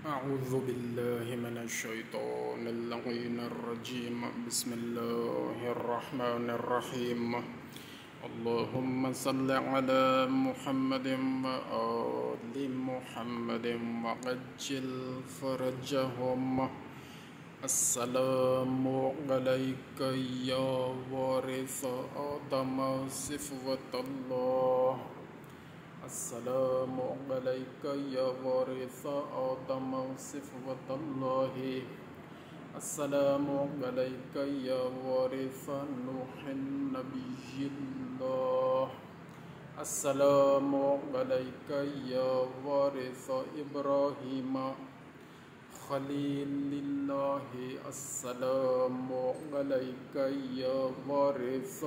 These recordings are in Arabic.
أعوذ بالله من الشيطان اللعين الرجيم. بسم الله الرحمن الرحيم. اللهم صل على محمد وآل محمد وعجل فرجهم. السلام عليك يا وارث آدم صفوة الله. السلام عليك يا وارث آدم صفوة الله. السلام عليك يا وارث نوح نبي الله. السلام عليك يا وارث إبراهيم خليل الله. السلام عليك يا وارث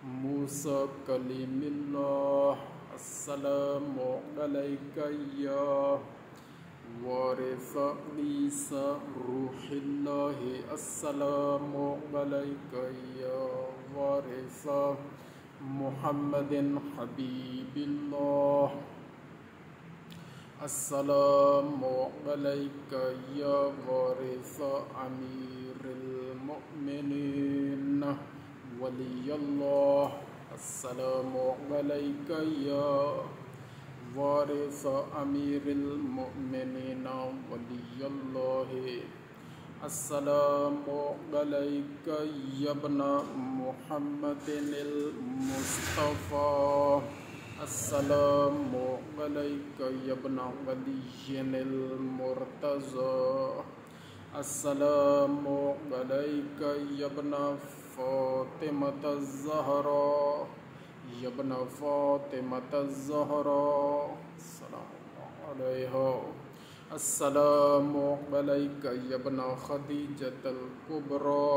موسى كليم الله. السلام عليك يا وارث عيسى روح الله. السلام عليك يا وارث محمد حبيب الله. السلام عليك يا وارث أمير المؤمنين ولي الله. السلام عليك يا وارث أمير المؤمنين ولي الله. السلام عليك يا ابن محمد المصطفى. السلام عليك يا ابن علي المرتضى. السلام عليك يا ابن فاطمة الزهراء. يا ابن فاطمة الزهراء السلام عليها. السلام عليك يا ابن خديجة الكبرى.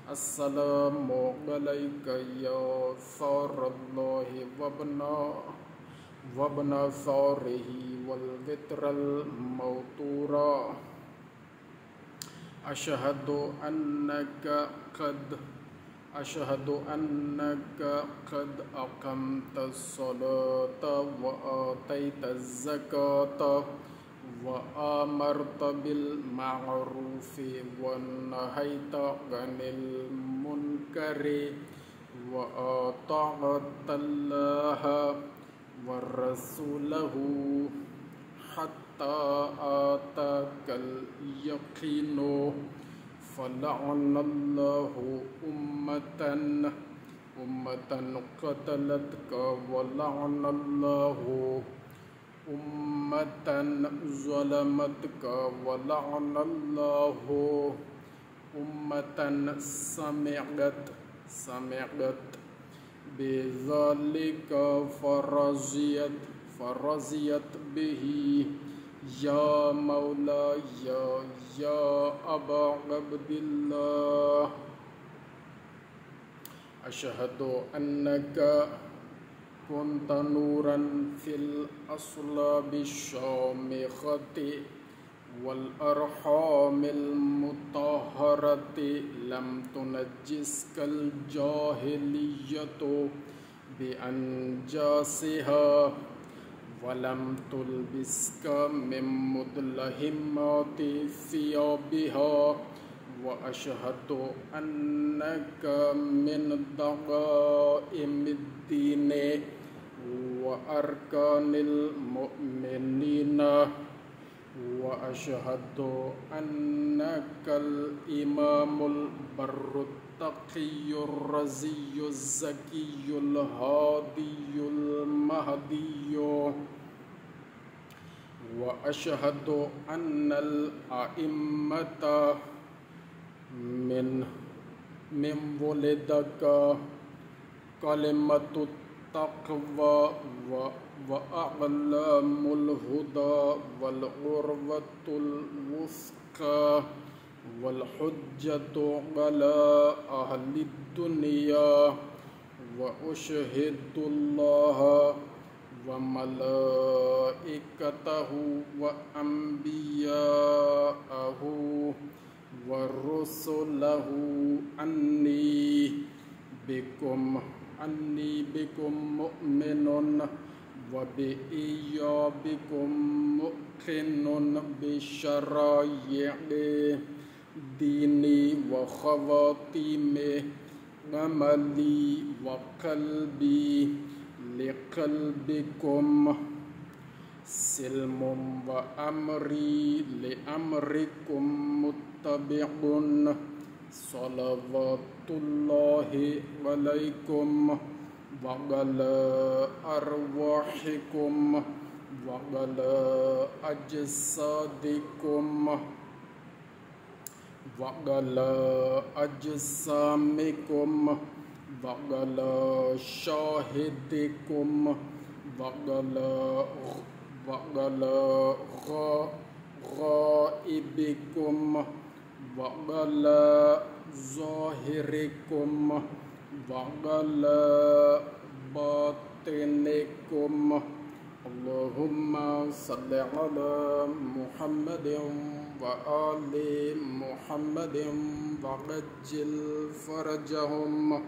السلام عليك يا ثار الله وابن ثاره والغتر الموتورا. أشهد أنك قد أقمت الصلاة وآتيت الزكاة وآمرت بالمعروف ونهيت عن المنكر وأطعت الله ورسوله حتى آتاك اليقين. فلعن الله أمة قتلتك ولعن الله أمة ظلمتك ولعن الله أمة سمعت بذلك فرزيت به. يا مولاي يا أبا عبد الله أشهد أنك كنت نورا في الأصلاب الشامخة والأرحام المطهرة. لم تنجسك الجاهلية بأنجاسها ولم تلبسك من مدلهمات ثيابها. وأشهد أنك من دعائم الدين وأركان المؤمنين. وأشهد أنك الإمام البر التقي الرزي الزكي الهادي المهدي. وأشهد أن الأئمة من ولدك كلمة التقوى وأعلام الهدى والعروة الوثقى والحجة على أهل الدنيا. وأشهد الله وملائكته وأنبياءه ورسله أني بكم مؤمن وبإيابكم مؤقن بشرائع ديني وخواتيمه عملي وقلبي لقلبكم سلم وأمري لأمركم متبع صلوات الله عليكم وعلى أرواحكم وعلى أجسادكم وعلى أجسامكم وعلى شاهدكم وعلى غائبكم وعلى ظاهركم وعلى باطنكم اللهم صل على محمد وآل محمد وعجل فرجهم